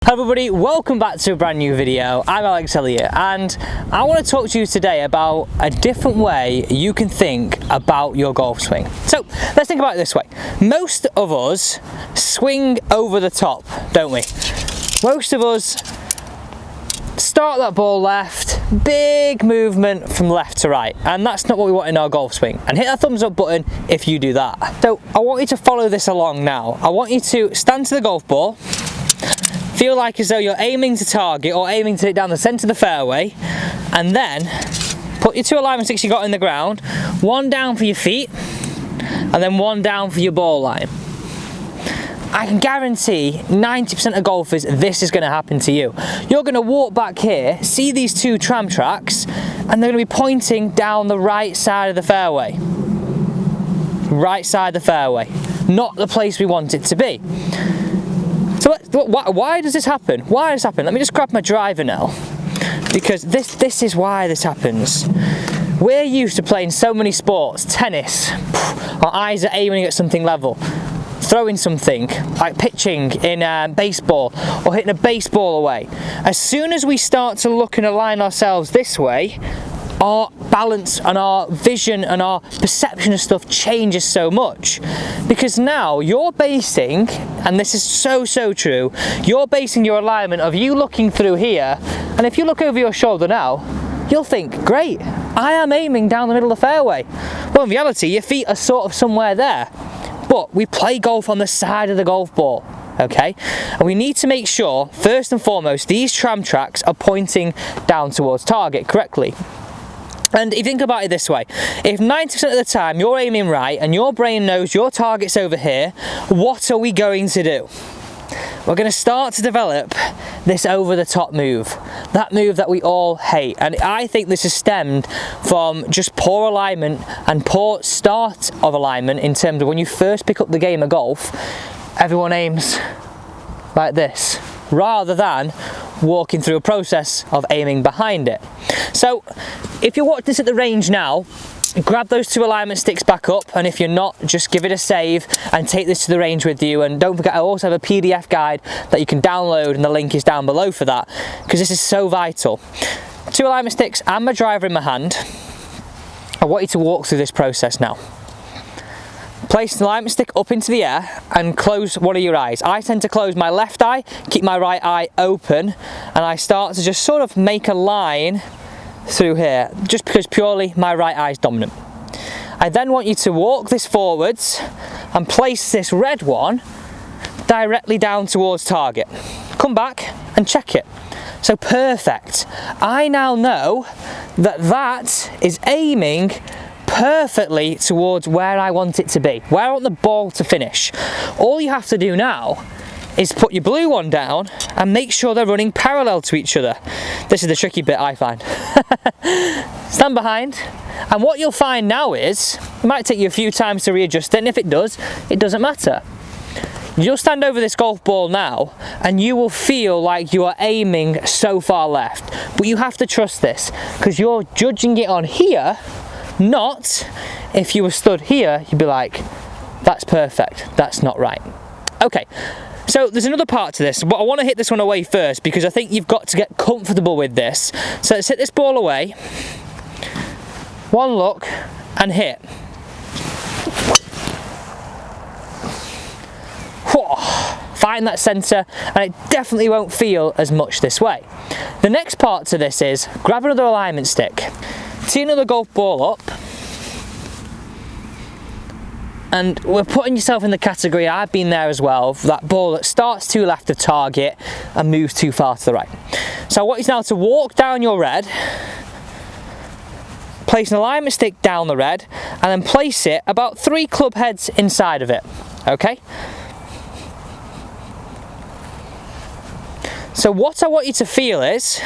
Hello everybody, welcome back to a brand new video. I'm Alex Elliott and I want to talk to you today about a different way you can think about your golf swing. So let's think about it this way. Most of us swing over the top, don't we? Most of us start that ball left, big movement from left to right, and that's not what we want in our golf swing. And hit that thumbs up button if you do that. So I want you to follow this along now. I want you to stand to the golf ball, feel like as though you're aiming to target or aiming to hit down the centre of the fairway, and then put your two alignment sticks you got in the ground, one down for your feet and then one down for your ball line. I can guarantee 90% of golfers this is going to happen to you. You're going to walk back here, see these two tram tracks, and they're going to be pointing down the right side of the fairway. Right side of the fairway, not the place we want it to be. So why does this happen? Why does this happen? Let me just grab my driver now, because this is why this happens. We're used to playing so many sports, tennis, our eyes are aiming at something level, throwing something, like pitching in baseball, or hitting a baseball away. As soon as we start to look and align ourselves this way, our balance and our vision and our perception of stuff changes so much, because now you're basing, and this is so true, you're basing your alignment of you looking through here, and if you look over your shoulder now, you'll think, great, I am aiming down the middle of the fairway. Well, in reality, your feet are sort of somewhere there, but we play golf on the side of the golf ball. Okay, and we need to make sure, first and foremost, these tram tracks are pointing down towards target correctly. And if you think about it this way, if 90% of the time you're aiming right and your brain knows your target's over here, what are we going to do? We're going to start to develop this over the top move, that move that we all hate. And I think this is stemmed from just poor alignment and poor start of alignment in terms of when you first pick up the game of golf, everyone aims like this, rather than walking through a process of aiming behind it. So if you watch this at the range now, grab those two alignment sticks back up, and if you're not, just give it a save and take this to the range with you. And don't forget, I also have a PDF guide that you can download, and the link is down below for that, because this is so vital. Two alignment sticks and my driver in my hand. I want you to walk through this process now. Place the alignment stick up into the air and close one of your eyes. I tend to close my left eye, keep my right eye open, and I start to just sort of make a line through here, just because purely my right eye is dominant. I then want you to walk this forwards and place this red one directly down towards target. Come back and check it. So perfect. I now know that that is aiming perfectly towards where I want it to be, where I want the ball to finish. All you have to do now is put your blue one down and make sure they're running parallel to each other. This is the tricky bit, I find. Stand behind, and what you'll find now is, it might take you a few times to readjust it, and if it does, it doesn't matter. You'll stand over this golf ball now and you will feel like you are aiming so far left, but you have to trust this, because you're judging it on here. Not if you were stood here, you'd be like, that's perfect, that's not right. Okay, so there's another part to this, but I want to hit this one away first, because I think you've got to get comfortable with this. So let's hit this ball away, one look and hit. Find that centre, and it definitely won't feel as much this way. The next part to this is grab another alignment stick, tee another golf ball up, and we're putting yourself in the category, I've been there as well, that ball that starts too left of target and moves too far to the right. So I want you now to walk down your red, place an alignment stick down the red, and then place it about 3 club heads inside of it, okay? So what I want you to feel is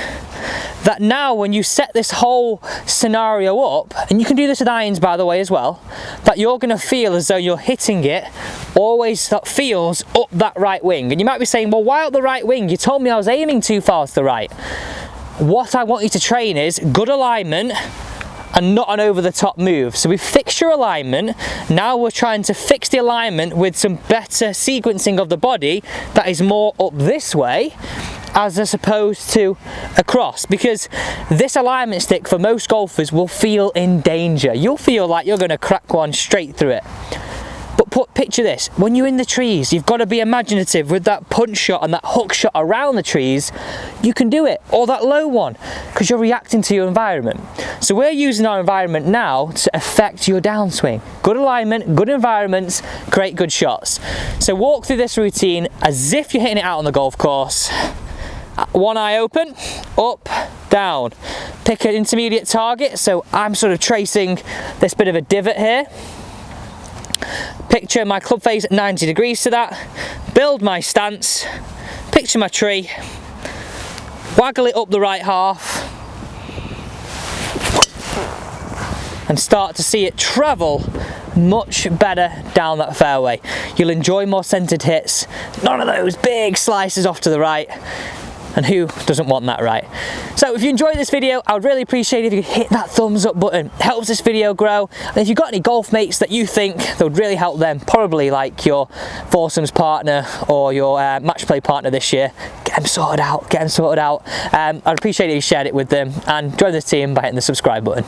that now when you set this whole scenario up, and you can do this with irons by the way as well, that you're going to feel as though you're hitting it always that feels up that right wing. And you might be saying, well, why up the right wing? You told me I was aiming too far to the right. What I want you to train is good alignment and not an over-the-top move. So we fixed your alignment. Now we're trying to fix the alignment with some better sequencing of the body that is more up this way as opposed to across, because this alignment stick for most golfers will feel in danger. You'll feel like you're going to crack one straight through it. But picture this, when you're in the trees, you've got to be imaginative with that punch shot and that hook shot around the trees. You can do it, or that low one, because you're reacting to your environment. So we're using our environment now to affect your downswing. Good alignment, good environments, create good shots. So walk through this routine as if you're hitting it out on the golf course. One eye open, up, down. Pick an intermediate target, so I'm sort of tracing this bit of a divot here. Picture my club face at 90 degrees to that. Build my stance, picture my tree, waggle it up the right half, and start to see it travel much better down that fairway. You'll enjoy more centered hits, none of those big slices off to the right. And who doesn't want that, right? So if you enjoyed this video, I would really appreciate it if you could hit that thumbs up button. It helps this video grow. And if you've got any golf mates that you think that would really help them, probably like your foursomes partner or your match play partner this year, get them sorted out, I'd appreciate it if you shared it with them, and join this team by hitting the subscribe button.